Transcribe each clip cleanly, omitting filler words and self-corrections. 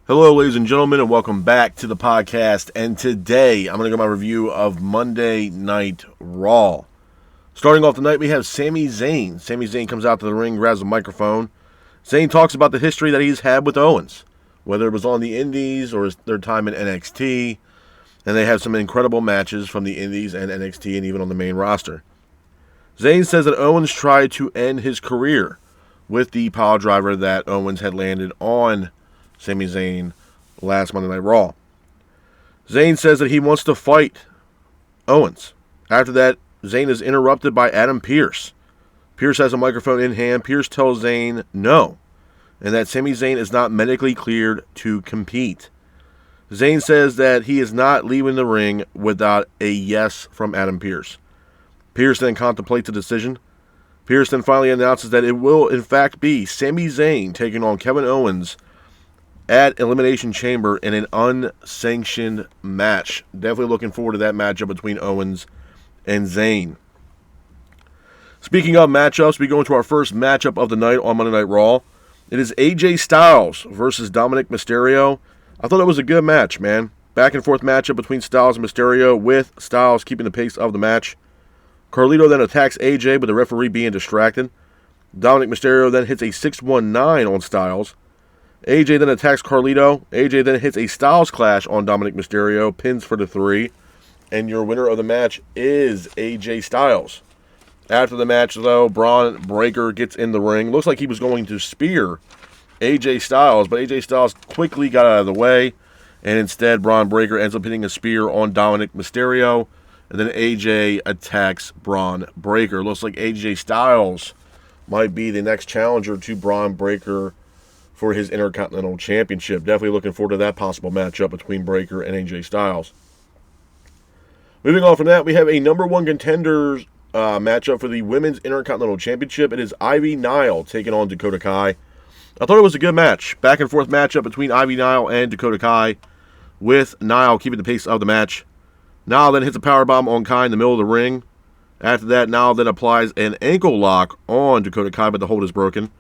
Hello, ladies and gentlemen, and welcome back to the podcast. And today, I'm going to go my review of Monday Night Raw. Starting off the night, we have Sami Zayn. Sami Zayn comes out to the ring, grabs a microphone. Zayn talks about the history that he's had with Owens, whether it was on the Indies or their time in NXT. And they have some incredible matches from the Indies and NXT and even on the main roster. Zayn says that Owens tried to end his career with the pile driver that Owens had landed on Sami Zayn last Monday Night Raw. Zayn says that he wants to fight Owens. After that, Zayn is interrupted by Adam Pearce. Pearce has a microphone in hand. Pearce tells Zayn no, and that Sami Zayn is not medically cleared to compete. Zayn says that he is not leaving the ring without a yes from Adam Pearce. Pearce then contemplates a decision. Pearce then finally announces that it will in fact be Sami Zayn taking on Kevin Owens at Elimination Chamber in an unsanctioned match. Definitely looking forward to that matchup between Owens and Zayn. Speaking of matchups, we go into our first matchup of the night on Monday Night Raw. It is AJ Styles versus Dominic Mysterio. I thought it was a good match, man. Back and forth matchup between Styles and Mysterio, with Styles keeping the pace of the match. Carlito then attacks AJ, with the referee being distracted. Dominic Mysterio then hits a 619 on Styles. AJ then attacks Carlito. AJ then hits a Styles Clash on Dominic Mysterio, pins for the 3. And your winner of the match is AJ Styles. After the match, though, Braun Breaker gets in the ring. Looks like he was going to spear AJ Styles, but AJ Styles quickly got out of the way. And instead, Braun Breaker ends up hitting a spear on Dominic Mysterio. And then AJ attacks Braun Breaker. Looks like AJ Styles might be the next challenger to Braun Breaker for his Intercontinental Championship. Definitely looking forward to that possible matchup between Breaker and AJ Styles. Moving on from that, we have a number one contenders matchup for the Women's Intercontinental Championship. It is Ivy Nile taking on Dakota Kai. I thought it was a good match. Back and forth matchup between Ivy Nile and Dakota Kai, with Nile keeping the pace of the match. Nile then hits a powerbomb on Kai in the middle of the ring. After that, Nile then applies an ankle lock on Dakota Kai, but the hold is broken.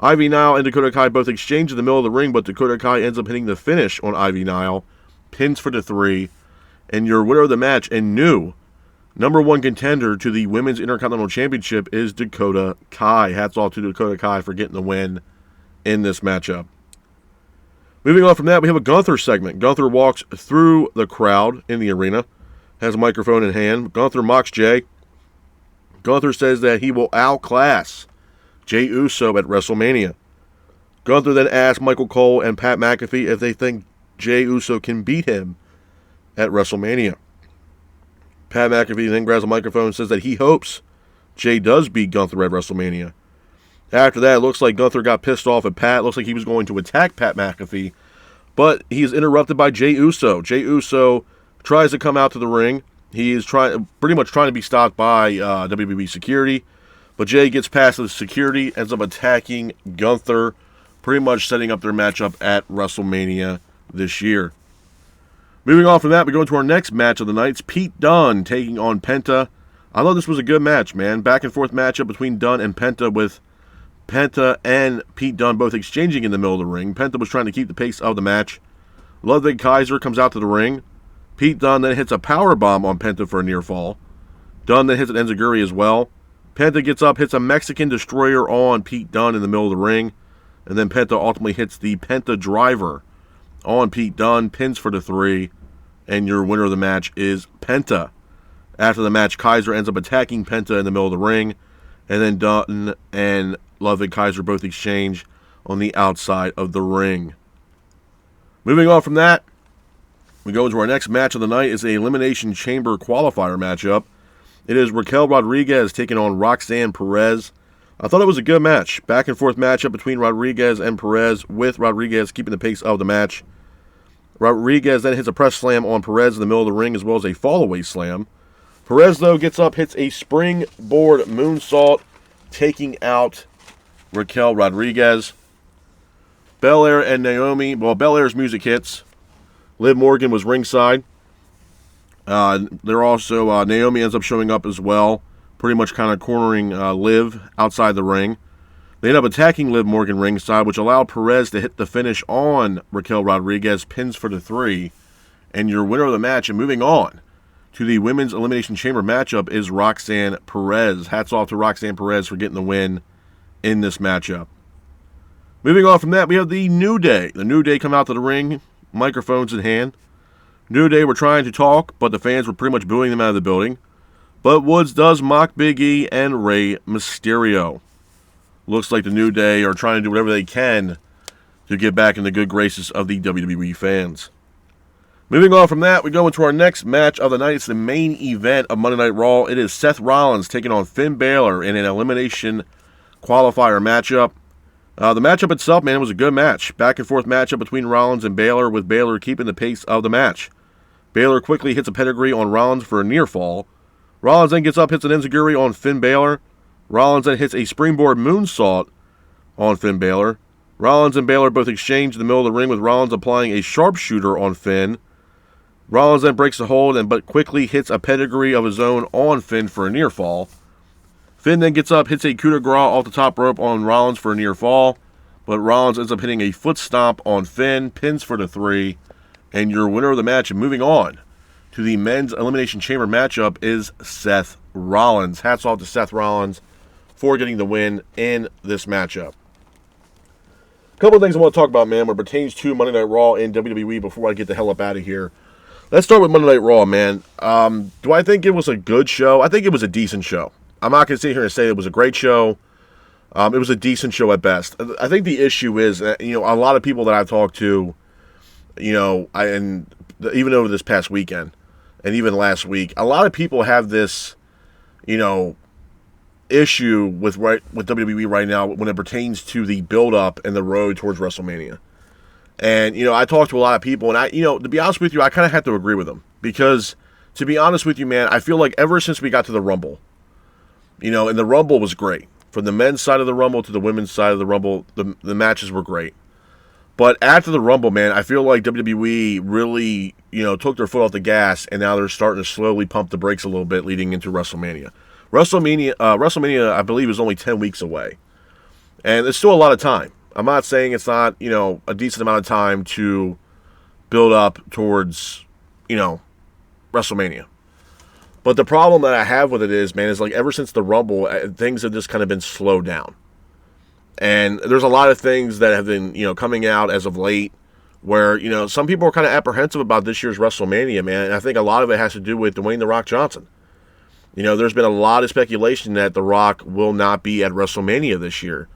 Ivy Nile and Dakota Kai both exchange in the middle of the ring, but Dakota Kai ends up hitting the finish on Ivy Nile. Pins for the 3. And your winner of the match and new number one contender to the Women's Intercontinental Championship is Dakota Kai. Hats off to Dakota Kai for getting the win in this matchup. Moving on from that, we have a Gunther segment. Gunther walks through the crowd in the arena, has a microphone in hand. Gunther mocks Jay. Gunther says that he will outclass Jey Uso at WrestleMania. Gunther then asks Michael Cole and Pat McAfee if they think Jey Uso can beat him at WrestleMania. Pat McAfee then grabs a microphone and says that he hopes Jey does beat Gunther at WrestleMania. After that, it looks like Gunther got pissed off at Pat. Looks like he was going to attack Pat McAfee, but he is interrupted by Jey Uso. Jey Uso tries to come out to the ring. He is pretty much trying to be stopped by WWE security. But Jay gets past the security, ends up attacking Gunther, pretty much setting up their matchup at WrestleMania this year. Moving on from that, we go into our next match of the night. It's Pete Dunne taking on Penta. I thought this was a good match, man. Back and forth matchup between Dunne and Penta, with Penta and Pete Dunne both exchanging in the middle of the ring. Penta was trying to keep the pace of the match. Ludwig Kaiser comes out to the ring. Pete Dunne then hits a powerbomb on Penta for a near fall. Dunne then hits an enziguri as well. Penta gets up, hits a Mexican Destroyer on Pete Dunne in the middle of the ring. And then Penta ultimately hits the Penta Driver on Pete Dunne, pins for the 3. And your winner of the match is Penta. After the match, Kaiser ends up attacking Penta in the middle of the ring. And then Dunne and Ludwig Kaiser both exchange on the outside of the ring. Moving on from that, we go into our next match of the night. It's an Elimination Chamber qualifier matchup. It is Raquel Rodriguez taking on Roxanne Perez. I thought it was a good match. Back and forth matchup between Rodriguez and Perez, with Rodriguez keeping the pace of the match. Rodriguez then hits a press slam on Perez in the middle of the ring, as well as a fallaway slam. Perez, though, gets up, hits a springboard moonsault, taking out Raquel Rodriguez. Belair and Naomi, Belair's music hits. Liv Morgan was ringside. Naomi ends up showing up as well, pretty much kind of cornering Liv outside the ring. They end up attacking Liv Morgan ringside, which allowed Perez to hit the finish on Raquel Rodriguez, pins for the 3. And your winner of the match, and moving on to the Women's Elimination Chamber matchup, is Roxanne Perez. Hats off to Roxanne Perez for getting the win in this matchup. Moving on from that, we have the New Day. The New Day come out to the ring, microphones in hand. New Day were trying to talk, but the fans were pretty much booing them out of the building. But Woods does mock Big E and Rey Mysterio. Looks like the New Day are trying to do whatever they can to get back in the good graces of the WWE fans. Moving on from that, we go into our next match of the night. It's the main event of Monday Night Raw. It is Seth Rollins taking on Finn Balor in an elimination qualifier matchup. The matchup itself, man, was a good match. Back and forth matchup between Rollins and Balor, with Balor keeping the pace of the match. Balor quickly hits a pedigree on Rollins for a near fall. Rollins then gets up, hits an enziguri on Finn Balor. Rollins then hits a springboard moonsault on Finn Balor. Rollins and Balor both exchange in the middle of the ring, with Rollins applying a sharpshooter on Finn. Rollins then breaks the hold but quickly hits a pedigree of his own on Finn for a near fall. Finn then gets up, hits a coup de grace off the top rope on Rollins for a near fall, but Rollins ends up hitting a foot stomp on Finn, pins for the 3, and your winner of the match, and moving on to the Men's Elimination Chamber matchup, is Seth Rollins. Hats off to Seth Rollins for getting the win in this matchup. A couple of things I want to talk about, man, when it pertains to Monday Night Raw and WWE before I get the hell up out of here. Let's start with Monday Night Raw, man. Do I think it was a good show? I think it was a decent show. I'm not going to sit here and say it was a great show. It was a decent show at best. I think the issue is, a lot of people that I've talked to, even over this past weekend and even last week, a lot of people have this, issue with WWE right now when it pertains to the build-up and the road towards WrestleMania. And, I talked to a lot of people, and to be honest with you, I kind of have to agree with them. Because, to be honest with you, man, I feel like ever since we got to the Rumble, and the Rumble was great. From the men's side of the Rumble to the women's side of the Rumble, the matches were great. But after the Rumble, man, I feel like WWE really, took their foot off the gas, and now they're starting to slowly pump the brakes a little bit leading into WrestleMania. WrestleMania, I believe, is only 10 weeks away. And it's still a lot of time. I'm not saying it's not, a decent amount of time to build up towards, WrestleMania. But the problem that I have with it is, man, is like ever since the Rumble, things have just kind of been slowed down. And there's a lot of things that have been, coming out as of late where, some people are kind of apprehensive about this year's WrestleMania, man. And I think a lot of it has to do with Dwayne "The Rock" Johnson. There's been a lot of speculation that The Rock will not be at WrestleMania this year.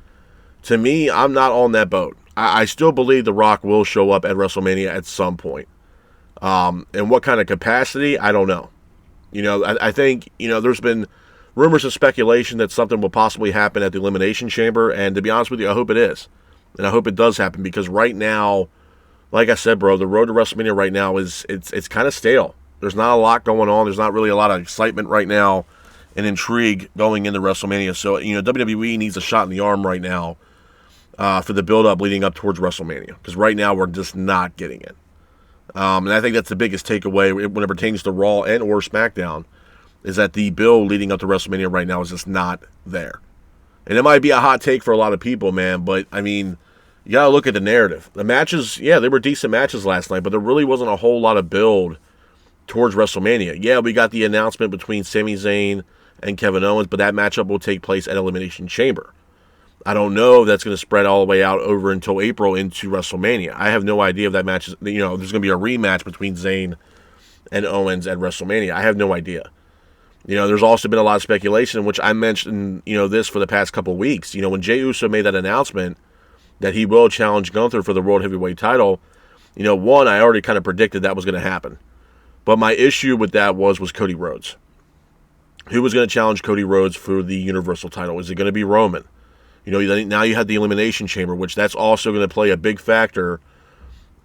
To me, I'm not on that boat. I still believe The Rock will show up at WrestleMania at some point. In what kind of capacity, I don't know. I think, there's been rumors and speculation that something will possibly happen at the Elimination Chamber, and to be honest with you, I hope it is. And I hope it does happen, because right now, like I said, bro, the road to WrestleMania right now it's kind of stale. There's not a lot going on. There's not really a lot of excitement right now and intrigue going into WrestleMania. So, WWE needs a shot in the arm right now for the build-up leading up towards WrestleMania, because right now we're just not getting it. And I think that's the biggest takeaway when it pertains to Raw and or SmackDown, is that the build leading up to WrestleMania right now is just not there. And it might be a hot take for a lot of people, man, but, you got to look at the narrative. The matches, yeah, they were decent matches last night, but there really wasn't a whole lot of build towards WrestleMania. Yeah, we got the announcement between Sami Zayn and Kevin Owens, but that matchup will take place at Elimination Chamber. I don't know if that's going to spread all the way out over until April into WrestleMania. I have no idea if that match is, there's going to be a rematch between Zayn and Owens at WrestleMania. I have no idea. There's also been a lot of speculation, which I mentioned, this for the past couple of weeks. When Jey Uso made that announcement that he will challenge Gunther for the World Heavyweight title, one, I already kind of predicted that was going to happen. But my issue with that was Cody Rhodes. Who was going to challenge Cody Rhodes for the Universal title? Is it going to be Roman? Now you have the Elimination Chamber, which that's also going to play a big factor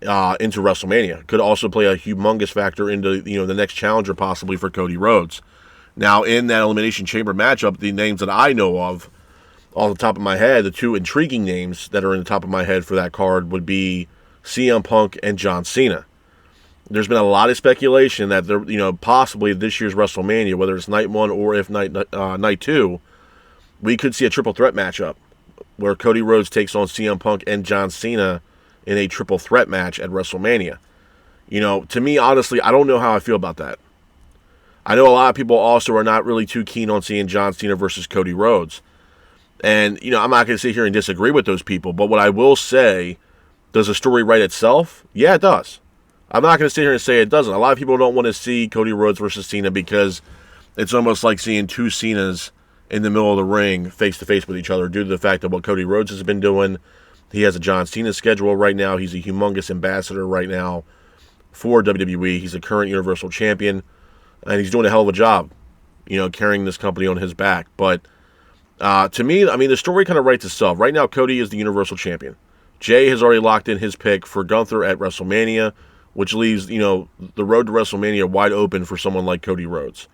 into WrestleMania. Could also play a humongous factor into, the next challenger possibly for Cody Rhodes. Now, in that Elimination Chamber matchup, the names that I know of, off the top of my head, the two intriguing names that are in the top of my head for that card would be CM Punk and John Cena. There's been a lot of speculation that there, possibly this year's WrestleMania, whether it's night one or if night two, we could see a triple threat matchup where Cody Rhodes takes on CM Punk and John Cena in a triple threat match at WrestleMania. To me, honestly, I don't know how I feel about that. I know a lot of people also are not really too keen on seeing John Cena versus Cody Rhodes. And, I'm not going to sit here and disagree with those people. But what I will say, does the story write itself? Yeah, it does. I'm not going to sit here and say it doesn't. A lot of people don't want to see Cody Rhodes versus Cena because it's almost like seeing two Cenas in the middle of the ring face-to-face with each other due to the fact of what Cody Rhodes has been doing. He has a John Cena schedule right now. He's a humongous ambassador right now for WWE. He's a current Universal Champion. And he's doing a hell of a job, carrying this company on his back. But to me, the story kind of writes itself. Right now, Cody is the Universal Champion. Jay has already locked in his pick for Gunther at WrestleMania, which leaves, the road to WrestleMania wide open for someone like Cody Rhodes.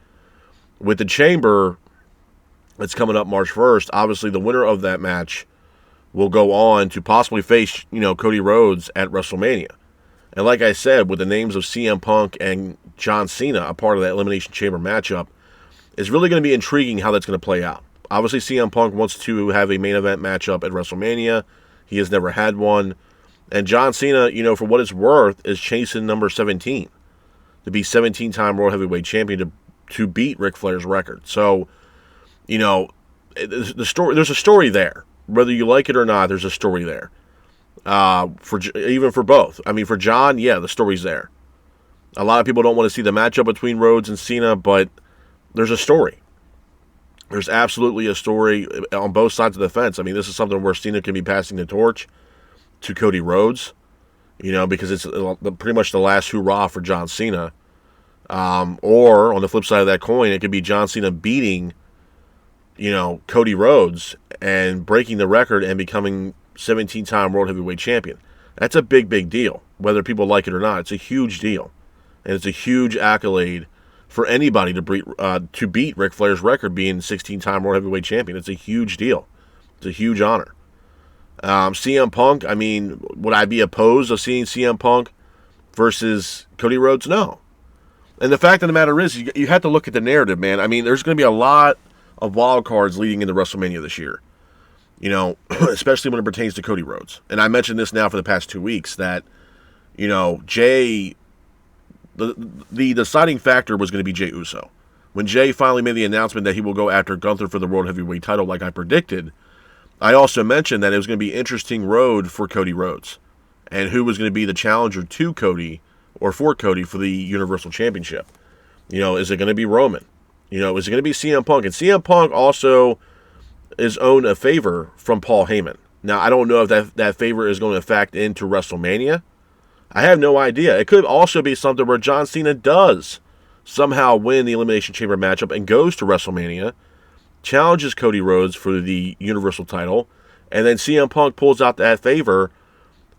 With the Chamber that's coming up March 1st, obviously the winner of that match will go on to possibly face, Cody Rhodes at WrestleMania. And like I said, with the names of CM Punk and John Cena a part of that Elimination Chamber matchup, it's really going to be intriguing how that's going to play out. Obviously, CM Punk wants to have a main event matchup at WrestleMania. He has never had one. And John Cena, for what it's worth, is chasing number 17 to be 17-time World Heavyweight Champion to beat Ric Flair's record. So, there's a story there. Whether you like it or not, there's a story there. Even for both. For John, yeah, the story's there. A lot of people don't want to see the matchup between Rhodes and Cena, but there's a story. There's absolutely a story on both sides of the fence. This is something where Cena can be passing the torch to Cody Rhodes, because it's pretty much the last hurrah for John Cena. Or on the flip side of that coin, it could be John Cena beating, Cody Rhodes and breaking the record and becoming 17-time World Heavyweight Champion. That's a big, big deal. Whether people like it or not, it's a huge deal. And it's a huge accolade for anybody to beat Ric Flair's record being 16-time World Heavyweight Champion. It's a huge deal. It's a huge honor. CM Punk, would I be opposed to seeing CM Punk versus Cody Rhodes? No. And the fact of the matter is, you have to look at the narrative, man. There's going to be a lot of wild cards leading into WrestleMania this year. Especially when it pertains to Cody Rhodes. And I mentioned this now for the past 2 weeks that, Jay, the deciding factor was going to be Jey Uso. When Jay finally made the announcement that he will go after Gunther for the World Heavyweight title like I predicted, I also mentioned that it was going to be an interesting road for Cody Rhodes and who was going to be the challenger to Cody or for Cody for the Universal Championship. Is it going to be Roman? Is it going to be CM Punk? And CM Punk also is owed a favor from Paul Heyman. Now, I don't know if that favor is going to factor into WrestleMania. I have no idea. It could also be something where John Cena does somehow win the Elimination Chamber matchup and goes to WrestleMania, challenges Cody Rhodes for the Universal title, and then CM Punk pulls out that favor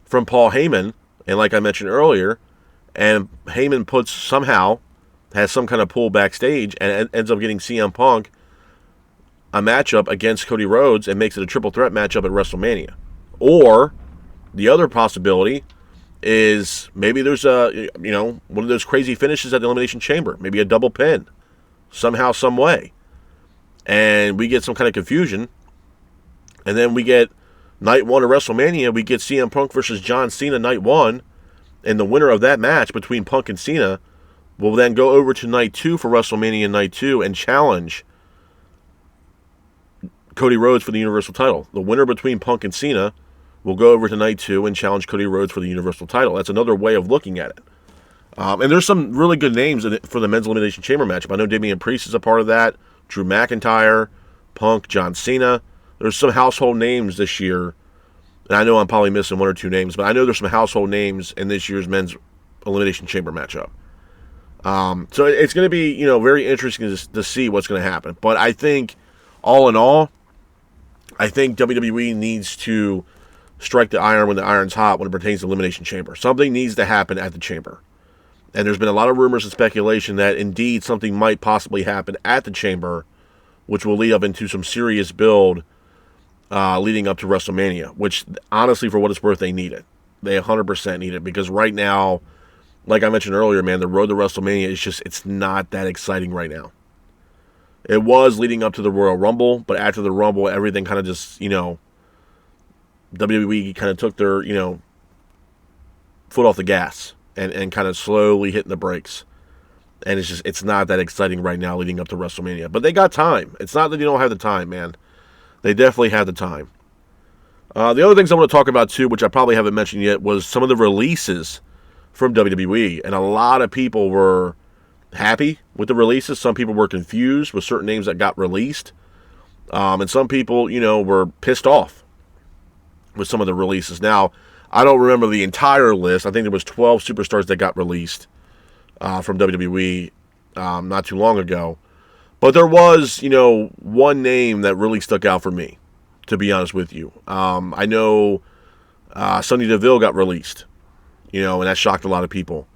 from Paul Heyman, and like I mentioned earlier, and Heyman has some kind of pull backstage and ends up getting CM Punk a matchup against Cody Rhodes and makes it a triple threat matchup at WrestleMania. Or the other possibility is maybe there's one of those crazy finishes at the Elimination Chamber, maybe a double pin, somehow, some way, and we get some kind of confusion, and then we get night one of WrestleMania, we get CM Punk versus John Cena night one, and the winner of that match between Punk and Cena will then go over to night two for WrestleMania night two and challenge Cody Rhodes for the Universal title. The winner between Punk and Cena will go over to night two and challenge Cody Rhodes for the Universal title. That's another way of looking at it. And there's some really good names for the Men's Elimination Chamber matchup. I know Damian Priest is a part of that. Drew McIntyre, Punk, John Cena. There's some household names this year. And I know I'm probably missing one or two names, but I know there's some household names in this year's Men's Elimination Chamber matchup. So it's going to be, very interesting to see what's going to happen. But I think, all in all, I think WWE needs to strike the iron when the iron's hot when it pertains to Elimination Chamber. Something needs to happen at the Chamber. And there's been a lot of rumors and speculation that indeed something might possibly happen at the Chamber, which will lead up into some serious build leading up to WrestleMania, which honestly, for what it's worth, they need it. They 100% need it, because right now, like I mentioned earlier, man, the road to WrestleMania is it's not that exciting right now. It was leading up to the Royal Rumble, but after the Rumble, everything kind of just, WWE kind of took their, foot off the gas and kind of slowly hitting the brakes. And it's not that exciting right now leading up to WrestleMania. But they got time. It's not that you don't have the time, man. They definitely have the time. The other things I want to talk about, too, which I probably haven't mentioned yet, was some of the releases from WWE. And a lot of people were happy with the releases. Some people were confused with certain names that got released. And some people, were pissed off with some of the releases. Now, I don't remember the entire list. I think there was 12 superstars that got released from WWE not too long ago. But there was, one name that really stuck out for me, to be honest with you. I know Sonya Deville got released, and that shocked a lot of people.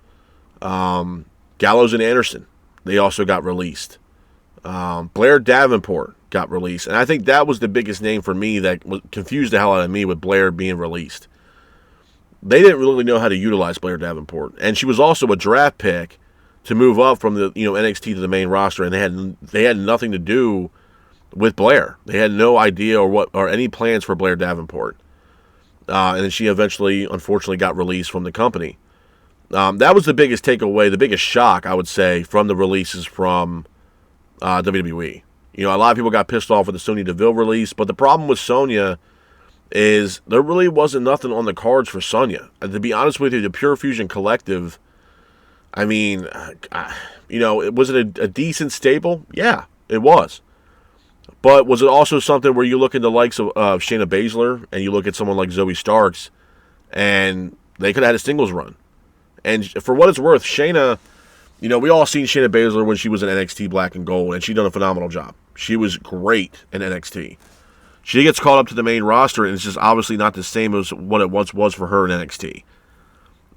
Gallows and Anderson, they also got released. Blair Davenport got released. And I think that was the biggest name for me that confused the hell out of me with Blair being released. They didn't really know how to utilize Blair Davenport. And she was also a draft pick to move up from the NXT to the main roster, and they had nothing to do with Blair. They had no idea or any plans for Blair Davenport. And then she eventually, unfortunately, got released from the company. That was the biggest takeaway, the biggest shock, I would say, from the releases from WWE. A lot of people got pissed off with the Sonya Deville release, but the problem with Sonya is there really wasn't nothing on the cards for Sonya. And to be honest with you, the Pure Fusion Collective, I mean, was it a decent stable? Yeah, it was. But was it also something where you look at the likes of Shayna Baszler and you look at someone like Zoe Starks and they could have had a singles run? And for what it's worth, Shayna, we all seen Shayna Baszler when she was in NXT Black and Gold, and she done a phenomenal job. She was great in NXT. She gets called up to the main roster, and it's just obviously not the same as what it once was for her in NXT.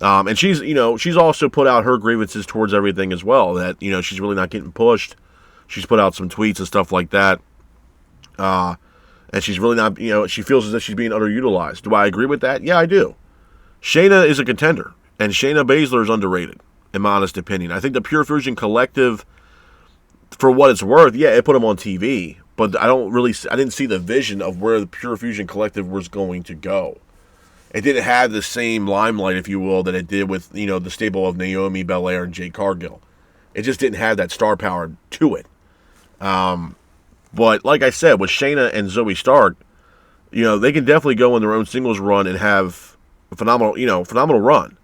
And she's also put out her grievances towards everything as well, that, she's really not getting pushed. She's put out some tweets and stuff like that. And she's really not, she feels as if she's being underutilized. Do I agree with that? Yeah, I do. Shayna is a contender, and Shayna Baszler is underrated, in my honest opinion. I think the Pure Fusion Collective, for what it's worth, yeah, it put them on TV, but I didn't see the vision of where the Pure Fusion Collective was going to go. It didn't have the same limelight, if you will, that it did with, the stable of Naomi, Belair, and Jade Cargill. It just didn't have that star power to it. But like I said, with Shayna and Zoe Stark, they can definitely go on their own singles run and have a phenomenal run.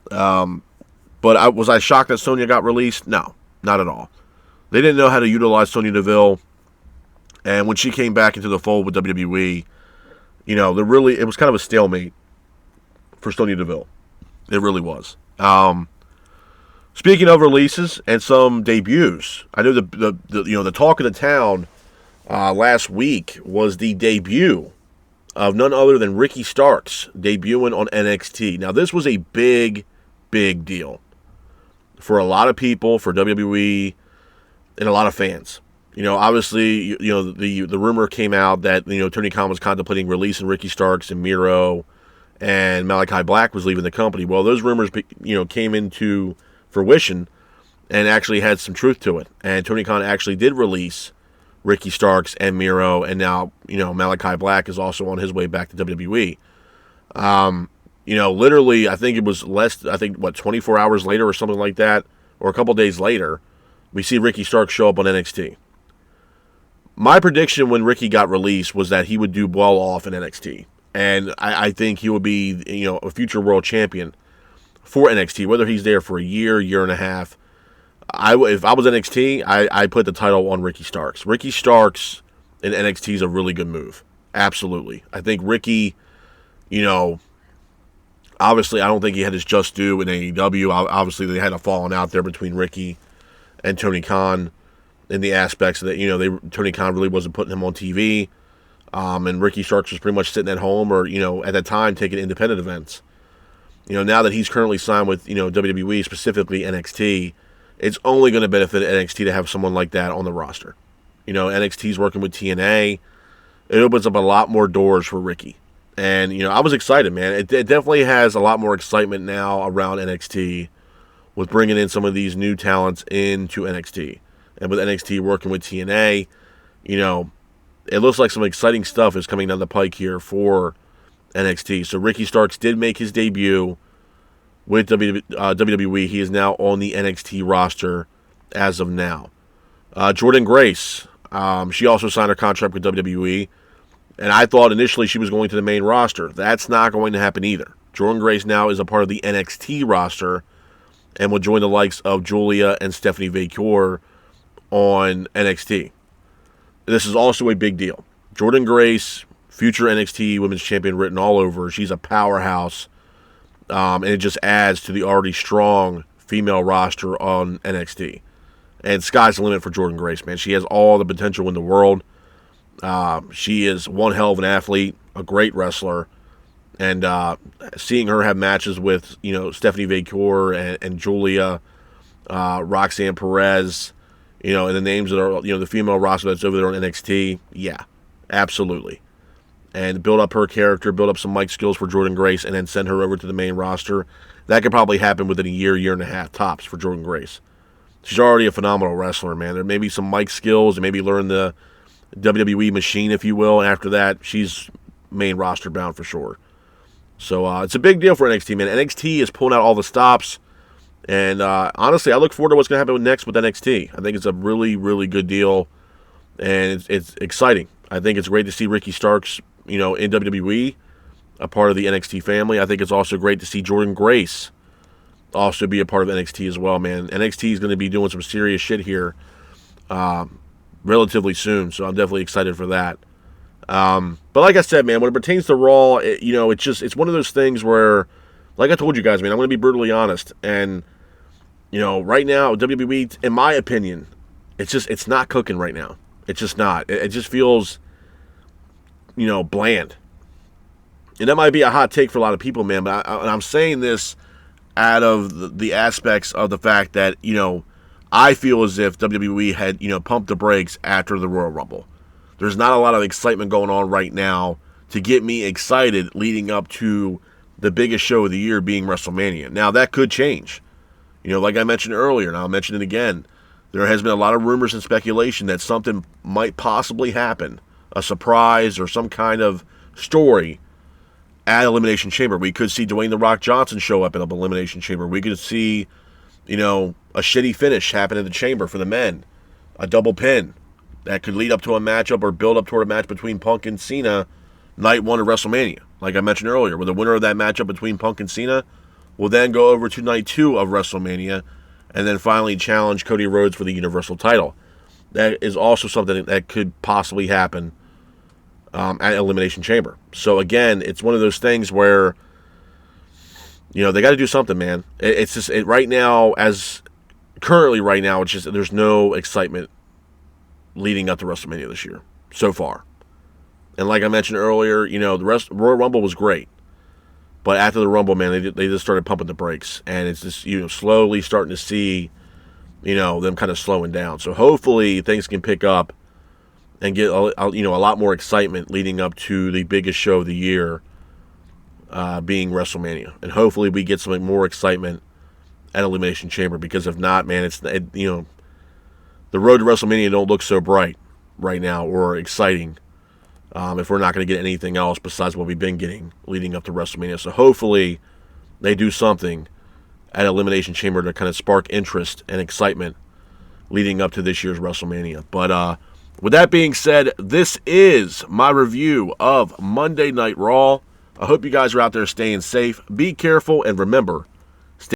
But was I shocked that Sonya got released? No, not at all. They didn't know how to utilize Sonya Deville. And when she came back into the fold with WWE, it was kind of a stalemate for Sonya Deville. It really was. Speaking of releases and some debuts, I know the talk of the town last week was the debut of none other than Ricky Starks debuting on NXT. Now, this was a big, big deal for a lot of people, for WWE, and a lot of fans. Obviously, the rumor came out that, Tony Khan was contemplating releasing Ricky Starks and Miro, and Malachi Black was leaving the company. Well, those rumors, came into fruition and actually had some truth to it. And Tony Khan actually did release Ricky Starks and Miro, and now, Malachi Black is also on his way back to WWE. Literally, I think it was 24 hours later or something like that, or a couple days later, we see Ricky Starks show up on NXT. My prediction when Ricky got released was that he would do well off in NXT. And I think he will be, a future world champion for NXT, whether he's there for a year and a half. If I was NXT, I put the title on Ricky Starks. Ricky Starks in NXT is a really good move. Absolutely. I think Ricky, obviously I don't think he had his just due in AEW. Obviously they had a falling out there between Ricky and Tony Khan in the aspects that, Tony Khan really wasn't putting him on TV. And Ricky Starks was pretty much sitting at home or, at that time taking independent events. Now that he's currently signed with, WWE, specifically NXT, it's only going to benefit NXT to have someone like that on the roster. NXT's working with TNA. It opens up a lot more doors for Ricky. And, I was excited, man. It definitely has a lot more excitement now around NXT with bringing in some of these new talents into NXT. And with NXT working with TNA, it looks like some exciting stuff is coming down the pike here for NXT. So Ricky Starks did make his debut with WWE. He is now on the NXT roster as of now. Jordynne Grace, she also signed her contract with WWE, and I thought initially she was going to the main roster. That's not going to happen either. Jordynne Grace now is a part of the NXT roster and will join the likes of Julia and Stephanie Vaquer on NXT. This is also a big deal. Jordynne Grace, future NXT Women's Champion written all over. She's a powerhouse, and it just adds to the already strong female roster on NXT. And sky's the limit for Jordynne Grace, man. She has all the potential in the world. She is one hell of an athlete, a great wrestler, and seeing her have matches with Stephanie Vaquer and Julia, Roxanne Perez, and the names that are the female roster that's over there on NXT, yeah, absolutely. And build up her character, build up some mic skills for Jordynne Grace, and then send her over to the main roster. That could probably happen within a year and a half tops for Jordynne Grace. She's already a phenomenal wrestler, man. There may be some mic skills and maybe learn the WWE machine, if you will. And after that, she's main roster bound for sure. So it's a big deal for NXT, man. NXT is pulling out all the stops. And honestly, I look forward to what's going to happen next with NXT. I think it's a really, really good deal. And it's exciting. I think it's great to see Ricky Starks, in WWE, a part of the NXT family. I think it's also great to see Jordynne Grace also be a part of NXT as well, man. NXT is going to be doing some serious shit here relatively soon, so I'm definitely excited for that. But like I said, man, when it pertains to Raw, it's one of those things where, like I told you guys, man, I'm going to be brutally honest, and right now WWE, in my opinion, it's not cooking right now. It's just not. It just feels bland. And that might be a hot take for a lot of people, man, but I'm saying this out of the aspects of the fact that, I feel as if WWE had, pumped the brakes after the Royal Rumble. There's not a lot of excitement going on right now to get me excited leading up to the biggest show of the year being WrestleMania. Now, that could change. Like I mentioned earlier, and I'll mention it again, there has been a lot of rumors and speculation that something might possibly happen, a surprise or some kind of story at Elimination Chamber. We could see Dwayne "The Rock" Johnson show up at Elimination Chamber. We could see, a shitty finish happen in the Chamber for the men, a double pin that could lead up to a matchup or build up toward a match between Punk and Cena night one of WrestleMania. Like I mentioned earlier, where the winner of that matchup between Punk and Cena will then go over to night 2 of WrestleMania and then finally challenge Cody Rhodes for the Universal title. That is also something that could possibly happen at Elimination Chamber. So again, it's one of those things where they got to do something, man. It's just right now, currently right now, it's just there's no excitement leading up to WrestleMania this year so far. And like I mentioned earlier, the Royal Rumble was great, but after the Rumble, man, they just started pumping the brakes, and it's just slowly starting to see them kind of slowing down. So hopefully things can pick up and get a lot more excitement leading up to the biggest show of the year, being WrestleMania, and hopefully we get some more excitement at Elimination Chamber. Because if not, man, the road to WrestleMania don't look so bright right now or exciting. If we're not going to get anything else besides what we've been getting leading up to WrestleMania, so hopefully they do something at Elimination Chamber to kind of spark interest and excitement leading up to this year's WrestleMania. But with that being said, this is my review of Monday Night Raw. I hope you guys are out there staying safe. Be careful, and remember,